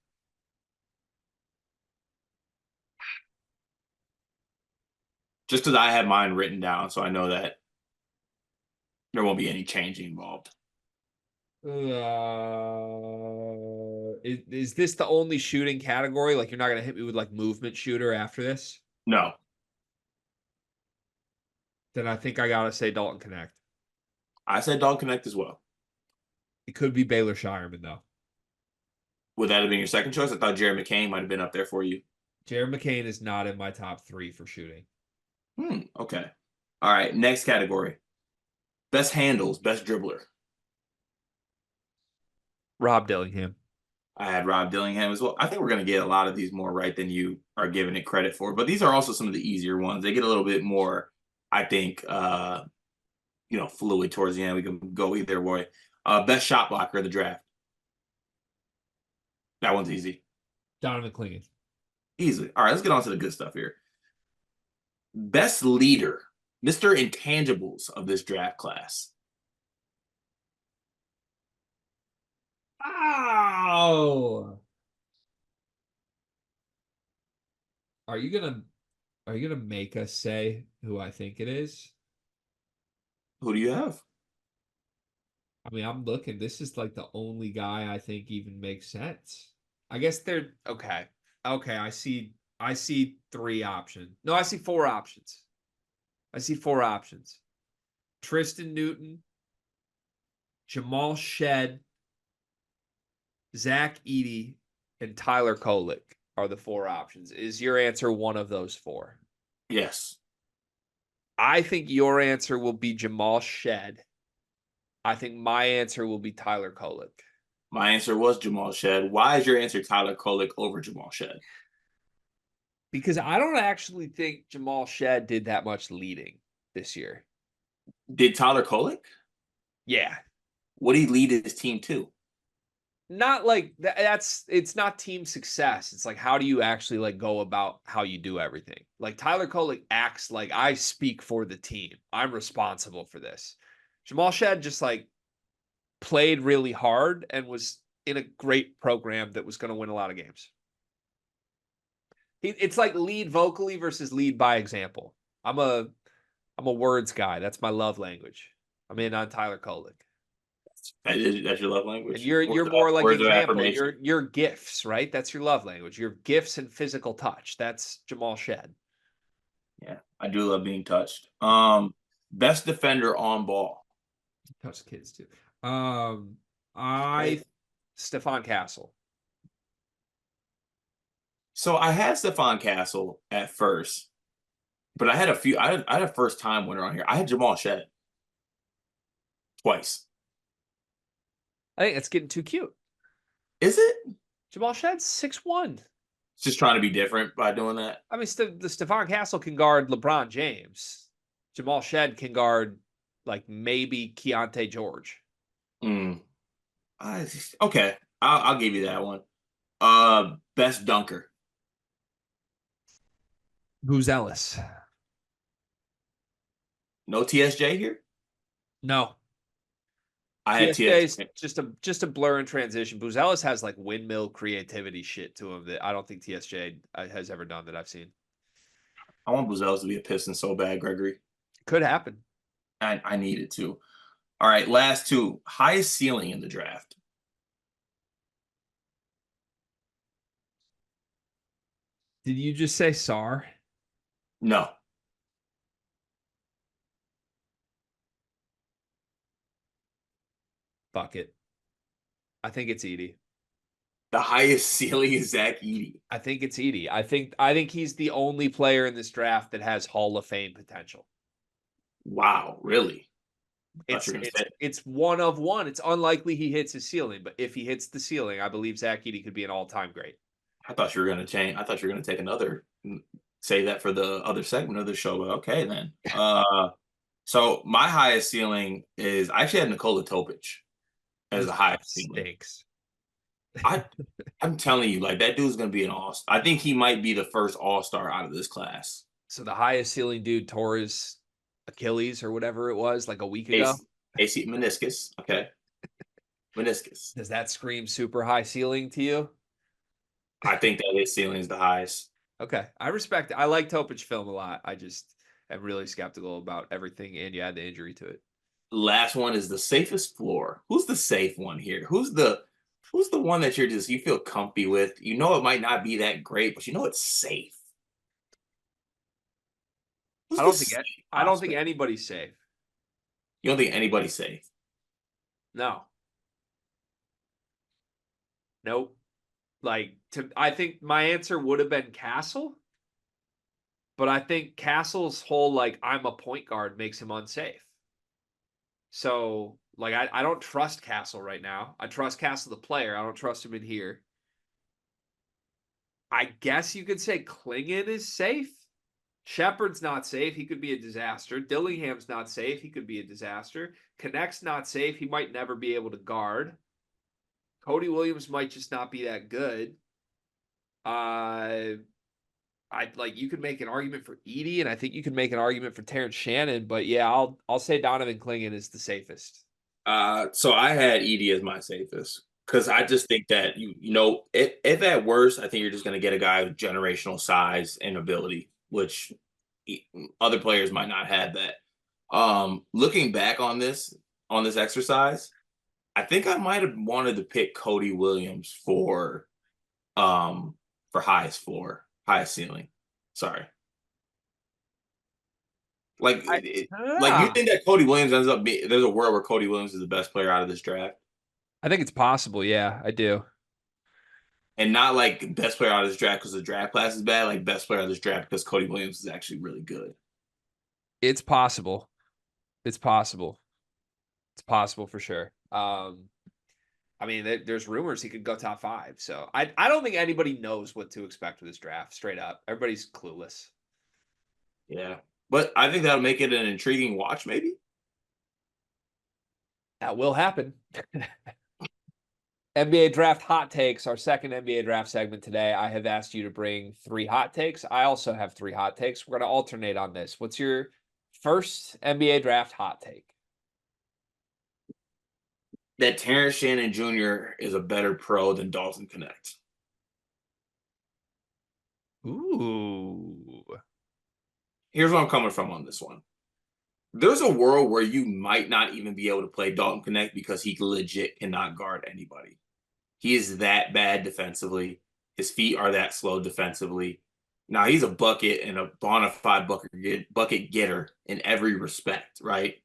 Just because I have mine written down, so I know that there won't be any changing involved. Is this the only shooting category? Like you're not gonna hit me with like movement shooter after this? No. Then I think I gotta say Dalton Connect. I said Dog Connect as well. It could be Baylor Shireman though. Would that have been your second choice? I thought Jared McCain might have been up there for you. Jared McCain is not in my top 3 for shooting. Okay. All right. Next category. Best handles, best dribbler. Rob Dillingham. I had Rob Dillingham as well. I think we're going to get a lot of these more right than you are giving it credit for, but these are also some of the easier ones. They get a little bit more, I think, fluid towards the end. We can go either way. Best shot blocker of the draft. That one's easy. Donovan Clingan. Easily. All right, let's get on to the good stuff here. Best leader, Mr. Intangibles of this draft class. Oh, are you gonna make us say who I think it is? Who do you have? I mean, I'm looking. This is like the only guy I think even makes sense. I guess they're okay. Okay, I see 3 options. No, I see 4 options. I see 4 options. Tristan Newton, Jamal Shed, Zach Edey, and Tyler Kolek are the 4 options. Is your answer one of those 4? Yes. I think your answer will be Jamal Shed. I think my answer will be Tyler Kolek. My answer was Jamal Shed. Why is your answer Tyler Kolek over Jamal Shed? Because I don't actually think Jamal Shed did that much leading this year. Did Tyler Kolek? Yeah. What did he lead his team to? Not like that's it's not team success. It's like how do you actually like go about how you do everything? Like Tyler Kolek acts like I speak for the team. I'm responsible for this. Jamal Shed just like played really hard and was in a great program that was going to win a lot of games. It's like lead vocally versus lead by example. I'm a words guy. That's my love language. I'm in on Tyler Kolek. That's your love And language. you're more like Words of example. affirmation. Your gifts, right? That's your love language. Your gifts and physical touch. That's Jamal Shed. Yeah, I do love being touched. Best defender on ball. Touch kids too. Um, I Stefan Castle. So I had Stephon Castle at first, but I had a few. I had a first time winner on here. I had Jamal Shed twice. I think it's getting too cute. Is it? Jamal Shed's 6'1". Just trying to be different by doing that. I mean, the Stefan Castle can guard LeBron James. Jamal Shed can guard like maybe Keontae George. Mm. Okay, I'll give you that one. Best dunker. Who's Ellis? No TSJ here. No. I had TSJ is TSJ. just a blur in transition. Booz Ellis has like windmill creativity shit to him that I don't think TSJ has ever done that I've seen. I want Buzzells to be a Piston so bad, Gregory. Could happen. I need it to. All right, last two. Highest ceiling in the draft. Did you just say SAR? No. Bucket. I think it's Edie. The highest ceiling is Zach Edey. I think it's Edie. I think he's the only player in this draft that has Hall of Fame potential. Wow, really? I thought It's you were gonna it's say. it's one of one. It's unlikely he hits his ceiling, but if he hits the ceiling, I believe Zach Edey could be an all-time great. I thought you were gonna change. I thought you were gonna take another. Say that for the other segment of the show, but okay then. So my highest ceiling is I actually had Nikola Topic as This the highest draft ceiling. stinks. I I'm telling you, like that dude's gonna be an all. I think he might be the first all star out of this class. So the highest ceiling dude tore his Achilles or whatever it was like a week ago. AC meniscus. Okay, meniscus. Does that scream super high ceiling to you? I think that his ceiling is the highest. Okay, I respect it. I like Topic film a lot. I just am really skeptical about everything, and you add the injury to it. Last one is the safest floor. Who's the safe one here? Who's the one that you feel comfy with? You know it might not be that great, but you know it's safe. Who's I the don't think safe I don't think prospect? anybody's safe. You don't think anybody's safe? No, nope. I think my answer would have been Castle, but I think Castle's whole like I'm a point guard makes him unsafe. So like I don't trust Castle right now. I trust Castle the player. I don't trust him in here. I guess you could say Klingon is safe. Shepard's not safe. He could be a disaster. Dillingham's not safe. He could be a disaster. Connect's not safe. He might never be able to guard. Cody Williams might just not be that good. I like you could make an argument for Edie, and I think you could make an argument for Terrence Shannon. But yeah, I'll say Donovan Klingon is the safest. So I had Edie as my safest because I just think that if at worst, I think you're just going to get a guy with generational size and ability, which other players might not have that. Looking back on this exercise, I think I might have wanted to pick Cody Williams for highest floor, highest ceiling. Sorry. Like, I like you ah, think that Cody Williams ends up being there's a world where Cody Williams is the best player out of this draft, I think it's possible. Yeah, I do. and not like best player out of this draft because the draft class is bad, like best player out of this draft because Cody Williams is actually really good. It's possible. It's possible. It's possible for sure. I mean, there's rumors he could go top 5. So I don't think anybody knows what to expect with this draft. Straight up, everybody's clueless. Yeah, but I think that'll make it an intriguing watch, maybe. That will happen. NBA draft hot takes, our second NBA draft segment today. I have asked you to bring 3 hot takes. I also have 3 hot takes. We're going to alternate on this. What's your first NBA draft hot take? That Terrence Shannon Jr. is a better pro than Dalton Connect. Ooh. Here's where I'm coming from on this one. There's a world where you might not even be able to play Dalton Connect because he legit cannot guard anybody. He is that bad defensively. His feet are that slow defensively. Now he's a bucket and a bona fide bucket getter in every respect, right?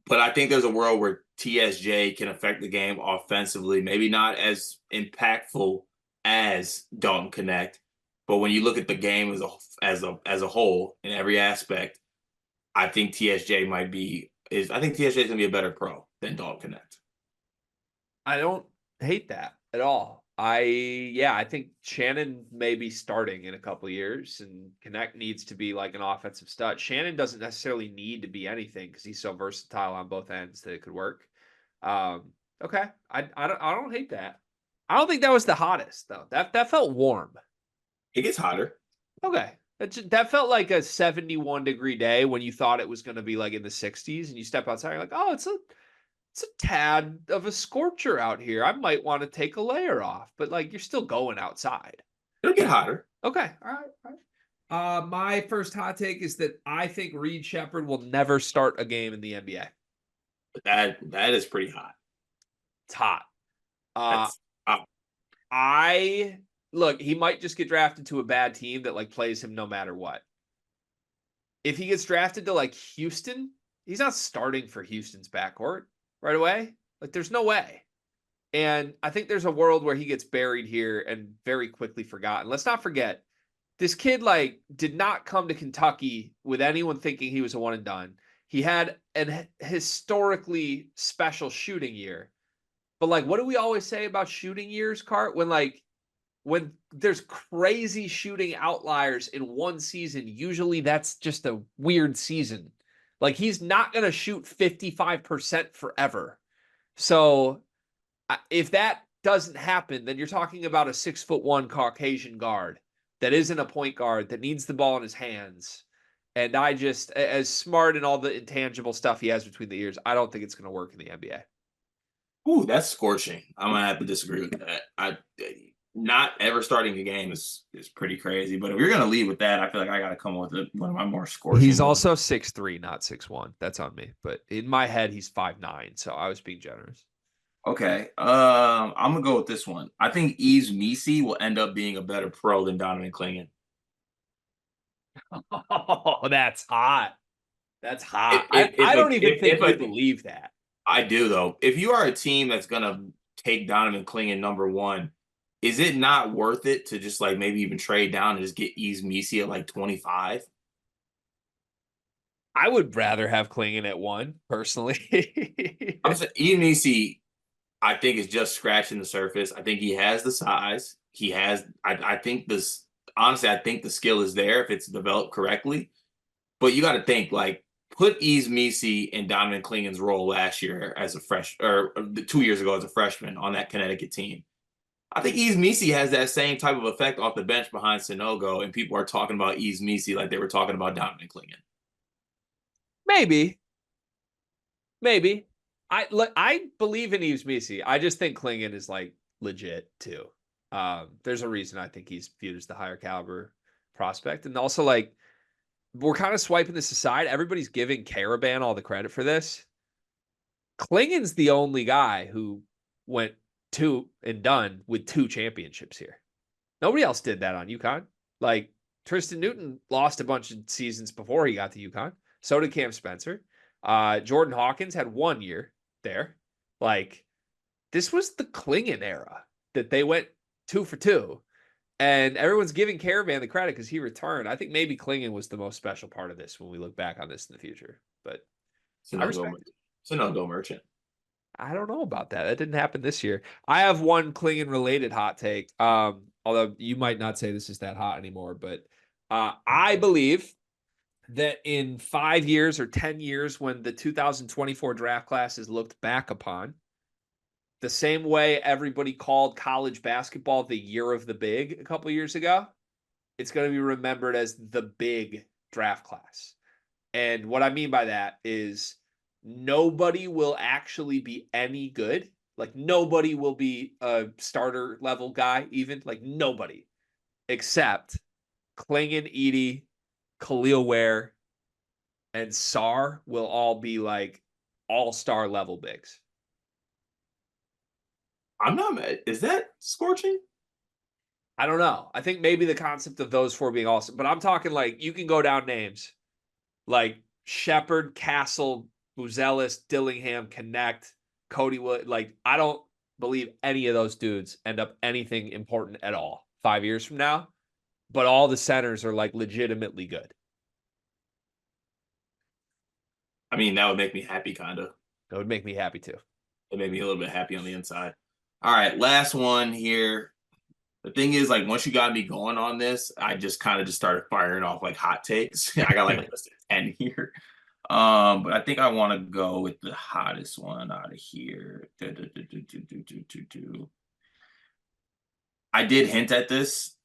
But I think there's a world where TSJ can affect the game offensively, maybe not as impactful as Dalton Connect, but when you look at the game as a whole in every aspect, I think I think TSJ is gonna be a better pro than Dalton Connect. I don't hate that at all. I think Shannon may be starting in a couple of years, and Connect needs to be like an offensive stud. Shannon doesn't necessarily need to be anything because he's so versatile on both ends that it could work. Okay, I don't hate that. I don't think that was the hottest though. That felt warm. It gets hotter. Okay, that felt like a 71-degree day when you thought it was going to be like in the 60s, and you step outside, you're like, oh, it's a tad of a scorcher out here. I might want to take a layer off, but like you're still going outside. It'll get hotter. Okay. All right. All right. My first hot take is that I think Reed Shepherd will never start a game in the NBA. But that is pretty hot. It's hot. Uh, That's hot. I look, he might just get drafted to a bad team that like plays him no matter what. If he gets drafted to like Houston, he's not starting for Houston's backcourt right away. Like, there's no way. And I think there's a world where he gets buried here and very quickly forgotten. Let's not forget, this kid like did not come to Kentucky with anyone thinking he was a one and done. He had an historically special shooting year. But like, what do we always say about shooting years, Cart? When there's crazy shooting outliers in one season, usually that's just a weird season. Like, he's not going to shoot 55% forever. So if that doesn't happen, then you're talking about a 6'1" Caucasian guard that isn't a point guard that needs the ball in his hands. And I just, as smart and all the intangible stuff he has between the ears, I don't think it's going to work in the NBA. Ooh, that's scorching. I'm gonna have to disagree with that. Not ever starting a game is pretty crazy. But if you're gonna leave with that, I feel like I gotta come up with one of my more He's scorching ones. also 6'3", not 6'1". That's on me. But in my head, he's 5'9", so I was being generous. Okay. I'm gonna go with this one. I think Yves Missi will end up being a better pro than Donovan Clingan. Oh, that's hot. That's If hot. if I if don't a, even think if you a, believe that. I do though. If you are a team that's gonna take Donovan Clingan number one, is it not worth it to just like maybe even trade down and just get Yves Missi at like 25? I would rather have Klingon at 1, personally. I'm saying Yves Missi, I think is just scratching the surface. I think he has the size. He has. I think this. Honestly, I think the skill is there if it's developed correctly. But you got to think like put Yves Missi in Donovan Clingan's role last year as a fresh or 2 years ago as a freshman on that Connecticut team. I think Yves Missi has that same type of effect off the bench behind Sonogo, and people are talking about Yves Missi like they were talking about Donovan Clingan. Maybe. Maybe. I believe in Yves Missi. I just think Klingon is like legit too. There's a reason I think he's viewed as the higher caliber prospect. And also like we're kind of swiping this aside. Everybody's giving Caravan all the credit for this. Klingon's the only guy who went 2 and done with 2 championships here. Nobody else did that on UConn. Like Tristan Newton lost a bunch of seasons before he got to UConn. So did Cam Spencer. Jordan Hawkins had 1 year there. Like, this was the Klingon era that they went 2 for 2. And everyone's giving Caravan the credit because he returned. I think maybe Klingon was the most special part of this when we look back on this in the future. But I Sonogo, respect it. Sonogo Merchant. I don't know about that. That didn't happen this year. I have one Klingon related hot take. Although you might not say this is that hot anymore, but I believe that in 5 years or 10 years, when the 2024 draft class is looked back upon, the same way everybody called college basketball the year of the big a couple years ago, it's going to be remembered as the big draft class. And what I mean by that is nobody will actually be any good. Like, nobody will be a starter level guy, even. Like, nobody except Klingon, Edie, Khalil Ware, and Sar will all be like all-star level bigs. I'm not mad. Is that scorching? I don't know. I think maybe the concept of those 4 being awesome, but I'm talking like you can go down names like Shepard, Castle, Buzelis, Dillingham, Connect, Cody Wood. Like, I don't believe any of those dudes end up anything important at all 5 years from now, but all the centers are like legitimately good. I mean, that would make me happy, kind of. That would make me happy too. It made me a little bit happy on the inside. All right, last one here. The thing is, like, once you got me going on this, I just kind of just started firing off like hot takes. I got like a list of 10 here. But I think I want to go with the hottest one out of here. I did hint at this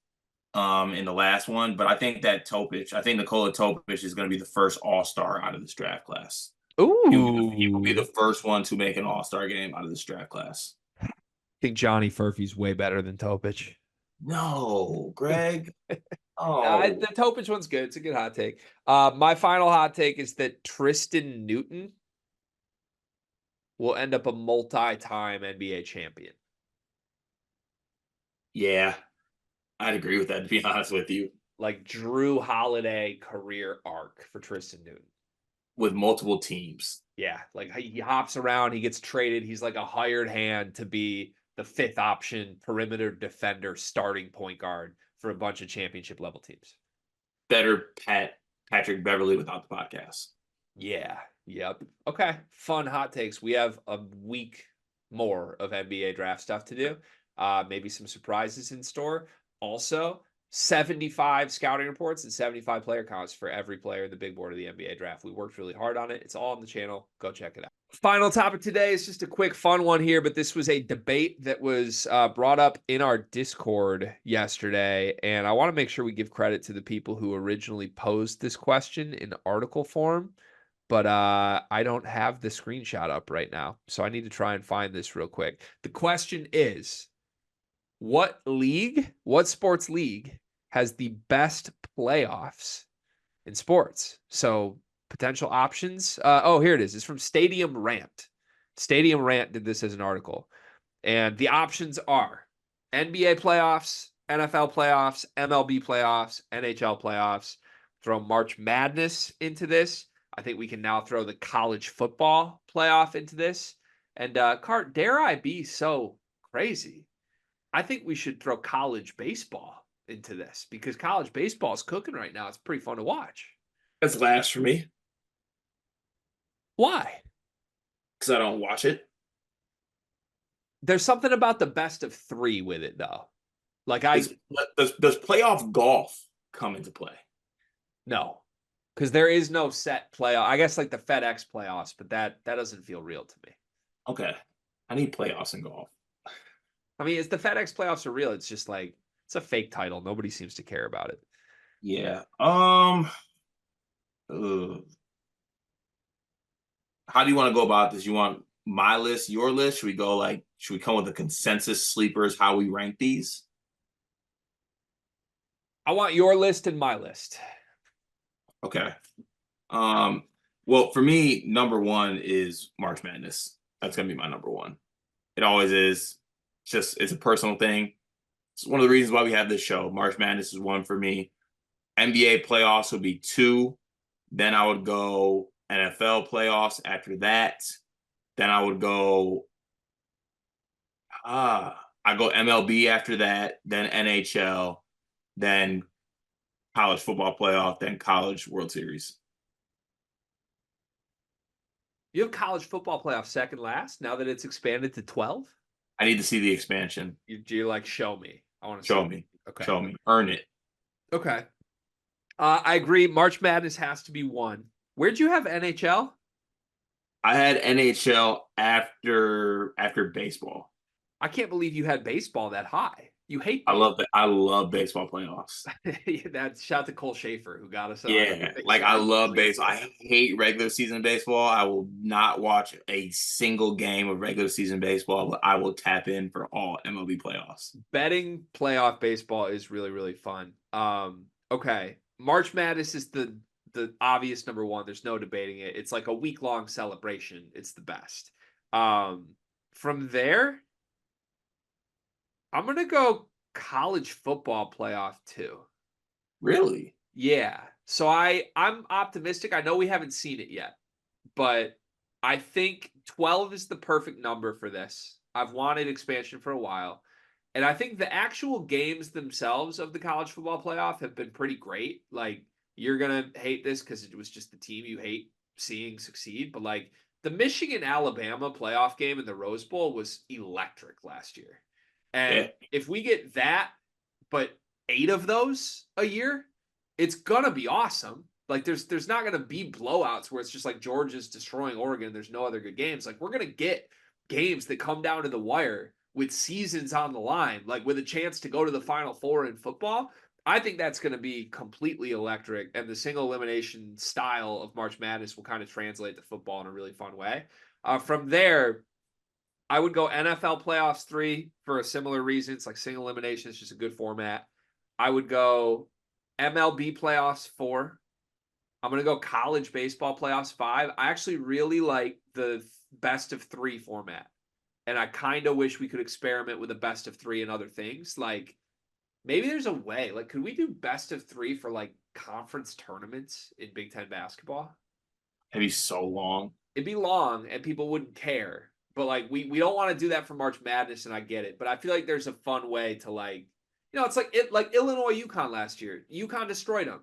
in the last one, but I think that Topic, I think Nikola Topic is going to be the first all-star out of this draft class. He will be Ooh. the first one to make an all-star game out of this draft class. I think Johnny Furphy's way better than Topich. No, Greg. Oh, The Topich one's good. It's a good hot take. My final hot take is that Tristan Newton will end up a multi-time NBA champion. yeah. I'd agree with that, to be honest with you. Like Drew Holiday career arc for Tristan Newton. with multiple teams. Yeah, like he hops around, he gets traded. He's like a hired hand to be the fifth option perimeter defender, starting point guard for a bunch of championship level teams. Better Patrick Beverly without the podcast. Yeah. Yep. Okay. Fun hot takes. We have a week more of NBA draft stuff to do. Maybe some surprises in store. Also, 75 scouting reports and 75 player counts for every player in the big board of the NBA draft. We worked really hard on it. It's all on the channel. Go check it out. Final topic today is just a quick fun one here, but this was a debate that was brought up in our Discord yesterday. And I want to make sure we give credit to the people who originally posed this question in article form. But I don't have the screenshot up right now. So I need to try and find this real quick. The question is, what sports league has the best playoffs in sports? So potential options. Here it is. It's from Stadium Rant. Stadium Rant did this as an article. And the options are NBA playoffs, NFL playoffs, MLB playoffs, NHL playoffs. Throw March Madness into this. I think we can now throw the college football playoff into this. And Cart, dare I be so crazy? I think we should throw college baseball into this because college baseball is cooking right now. It's pretty fun to watch. That's last for me Why? because I don't watch it. There's something about the best of three with it, though. Like Does playoff golf come into play? no, because there is no set playoff. I guess like the FedEx playoffs, but that doesn't feel real to me. Okay, I need playoffs in golf. I mean, it's the FedEx playoffs are real. It's just like it's a fake title. Nobody seems to care about it. Yeah. How do you want to go about this? You want my list, your list? Should we come with a consensus sleepers, how we rank these? I want your list and my list. Okay. Um, well, for me, number one is March Madness. That's gonna be my number one. It always is. It's a personal thing. It's one of the reasons why we have this show. March Madness is one for me. NBA playoffs would be two. Then I would go NFL playoffs after that. Then I would go I go MLB after that, then NHL, then college football playoff, then college World Series. You have college football playoff second last now that it's expanded to 12. I need to see the expansion. You're like, show me. I want to Show see. me. Okay. Show me. Earn it. Okay. I agree. March Madness has to be one. Where'd you have NHL? I had NHL after baseball. I can't believe you had baseball that high. You hate I baseball. love that. I love baseball playoffs. That shout to Cole Schaefer who got us on. Yeah, like I love baseball. I hate regular season baseball. I will not watch a single game of regular season baseball, but I will tap in for all MLB playoffs. Betting playoff baseball is really, really fun. Okay. March Madness is the obvious number one. There's no debating it. It's like a week-long celebration. It's the best. From there, I'm gonna go college football playoff too. Really? Yeah. So I'm optimistic. I know we haven't seen it yet, but I think 12 is the perfect number for this. I've wanted expansion for a while. And I think the actual games themselves of the college football playoff have been pretty great. Like you're going to hate this cuz it was just the team you hate seeing succeed, but like the Michigan Alabama playoff game in the Rose Bowl was electric last year. Yeah. And if we get that but 8 of those a year, it's gonna be awesome. Like there's not gonna be blowouts where it's just like Georgia's destroying Oregon. There's no other good games. Like we're gonna get games that come down to the wire with seasons on the line, like with a chance to go to the Final Four in football. I think that's going to be completely electric, and the single elimination style of March Madness will kind of translate to football in a really fun way. From there, I would go NFL playoffs 3 for a similar reason. It's like single elimination. It's just a good format. I would go MLB playoffs 4. I'm going to go college baseball playoffs 5. I actually really like the best of 3 format. And I kind of wish we could experiment with a best of 3 and other things. Like maybe there's a way. Like could we do best of 3 for like conference tournaments in Big Ten basketball? That'd be so long. It'd be long and people wouldn't care. But like we don't want to do that for March Madness, and I get it. But I feel like there's a fun way to like, it's like Illinois UConn last year. UConn destroyed them.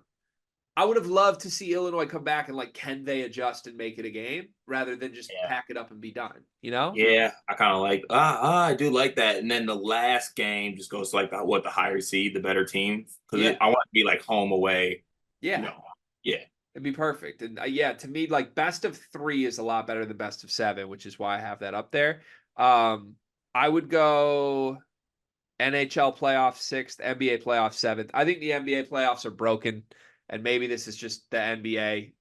I would have loved to see Illinois come back and like, can they adjust and make it a game rather than just Yeah. pack it up and be done, you know? Yeah, I kind of like I do like that. And then the last game just goes to like the higher seed, the better team, because Yeah. I want to be like home away. You Yeah. know, yeah, It'd be perfect. And yeah, to me, like best of 3 is a lot better than best of 7, which is why I have that up there. I would go NHL playoff 6th, NBA playoff 7th. I think the NBA playoffs are broken, and maybe this is just the NBA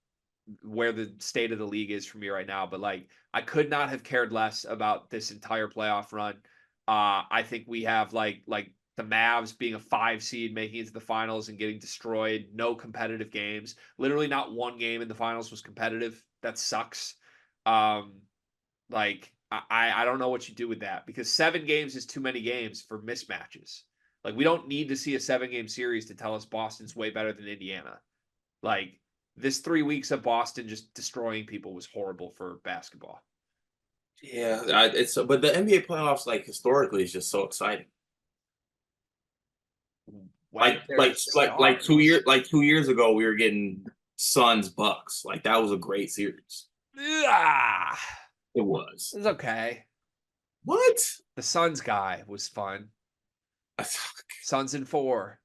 where the state of the league is for me right now. But like, I could not have cared less about this entire playoff run. I think we have like the Mavs being a 5 seed, making it to the finals and getting destroyed. No competitive games. Literally, not one game in the finals was competitive. That sucks. Um, like I don't know what you do with that, because 7 games is too many games for mismatches. Like, we don't need to see a 7-game series to tell us Boston's way better than Indiana. Like, this 3 weeks of Boston just destroying people was horrible for basketball. yeah. It's but the NBA playoffs like historically is just so exciting. When they're Like two stars. years like 2 years ago we were getting Suns Bucks. Like that was a great series. Ah, It was. it's okay. What? The Suns guy was fun. Suns in 4.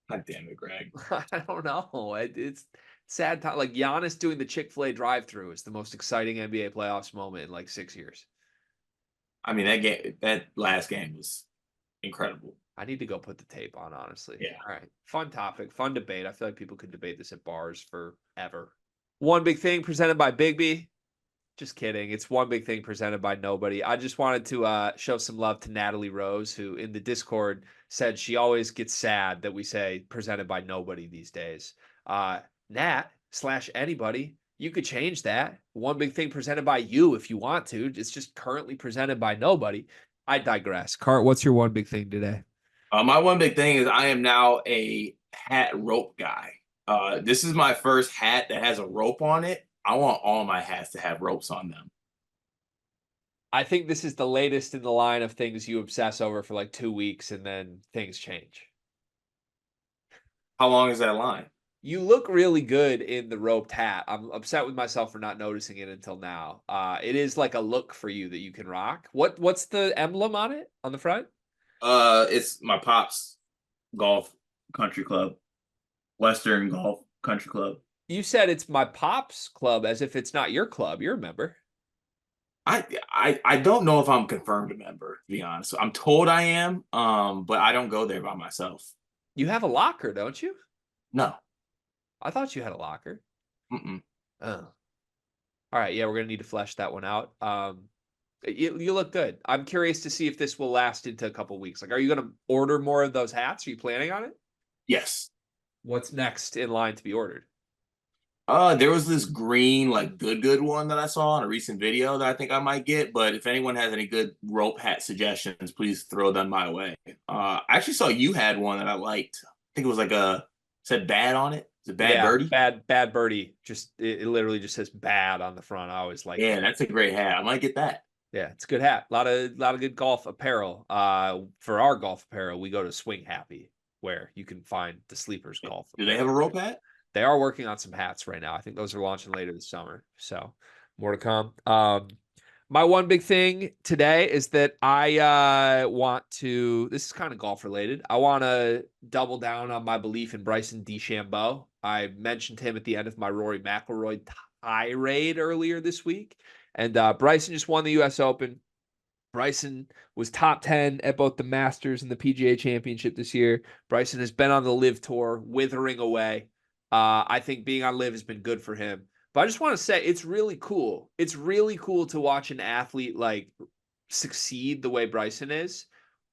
God damn it, Greg. I don't know. It's sad time. Like, Giannis doing the Chick-fil-A drive-through is the most exciting NBA playoffs moment in like 6 years. I mean that last game was incredible. I need to go put the tape on, honestly. Yeah. All right. Fun topic, fun debate. I feel like people could debate this at bars forever. One big thing presented by Bigby. Just kidding. It's one big thing presented by nobody. I just wanted to show some love to Natalie Rose, who in the Discord said she always gets sad that we say presented by nobody these days. Nat/anybody, you could change that. One big thing presented by you if you want to. It's just currently presented by nobody. I digress. Cart, what's your one big thing today? My one big thing is I am now a hat rope guy. This is my first hat that has a rope on it. I want all my hats to have ropes on them. I think this is the latest in the line of things you obsess over for like 2 weeks and then things change. How long is that line? You look really good in the roped hat. I'm upset with myself for not noticing it until now. It is like a look for you that you can rock. What's the emblem on it on the front? It's my pops golf country club, Western Golf Country Club. You said it's my pop's club as if it's not your club. You're a member. I don't know if I'm confirmed a member, to be honest. I'm told I am, but I don't go there by myself. You have a locker, don't you? No. I thought you had a locker. Mm-mm. Oh. All right, yeah, we're gonna need to flesh that one out. You look good. I'm curious to see if this will last into a couple weeks. Like, are you gonna order more of those hats? Are you planning on it? Yes. What's next in line to be ordered? There was this green, like good one that I saw in a recent video that I think I might get. But if anyone has any good rope hat suggestions, please throw them my way. I actually saw you had one that I liked. I think it was like said bad on it. Is it bad Yeah, birdie? bad birdie. Just it literally just says bad on the front. I always like Yeah, that. that's a great hat. I might get that. Yeah, it's a good hat. A lot of good golf apparel. For our golf apparel, we go to Swing Happy, where you can find the sleepers golf Do they apparel. have a rope hat? They are working on some hats right now. I think those are launching later this summer. So more to come. My one big thing today is that I want to, this is kind of golf related. I want to double down on my belief in Bryson DeChambeau. I mentioned him at the end of my Rory McIlroy tirade earlier this week. And Bryson just won the US Open. Bryson was top 10 at both the Masters and the PGA Championship this year. Bryson has been on the Live Tour, withering away. I think being on Live has been good for him. But I just want to say it's really cool. It's really cool to watch an athlete like succeed the way Bryson is,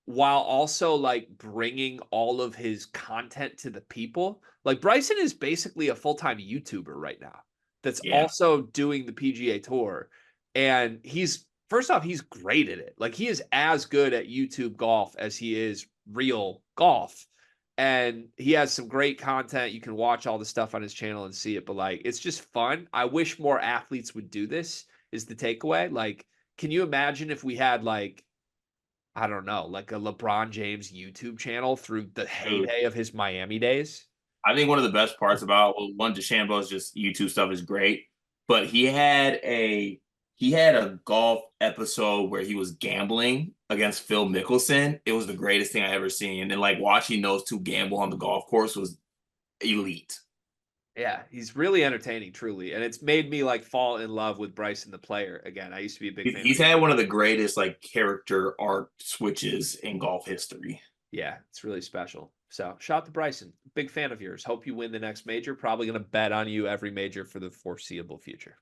while also like bringing all of his content to the people. Like, Bryson is basically a full-time YouTuber right now that's Yeah. also doing the PGA Tour. And first off, he's great at it. Like, he is as good at YouTube golf as he is real golf. and he has some great content. You can watch all the stuff on his channel and see it, but like it's just fun. I wish more athletes would do this, is the takeaway. Like, can you imagine if we had like, I don't know, like a LeBron James YouTube channel through the Dude, heyday of his Miami days? I think one of the best parts about, well, one, DeChambeau's just YouTube stuff is great, but he had a golf episode where he was gambling against Phil Mickelson. It was the greatest thing I ever seen, and like watching those two gamble on the golf course was elite. Yeah, he's really entertaining, truly. And it's made me like fall in love with Bryson the player again. I used to be a big fan of He's his. had one of the greatest like character arc switches in golf history. Yeah, it's really special. So shout out to Bryson. Big fan of yours. Hope you win the next major. Probably going to bet on you every major for the foreseeable future.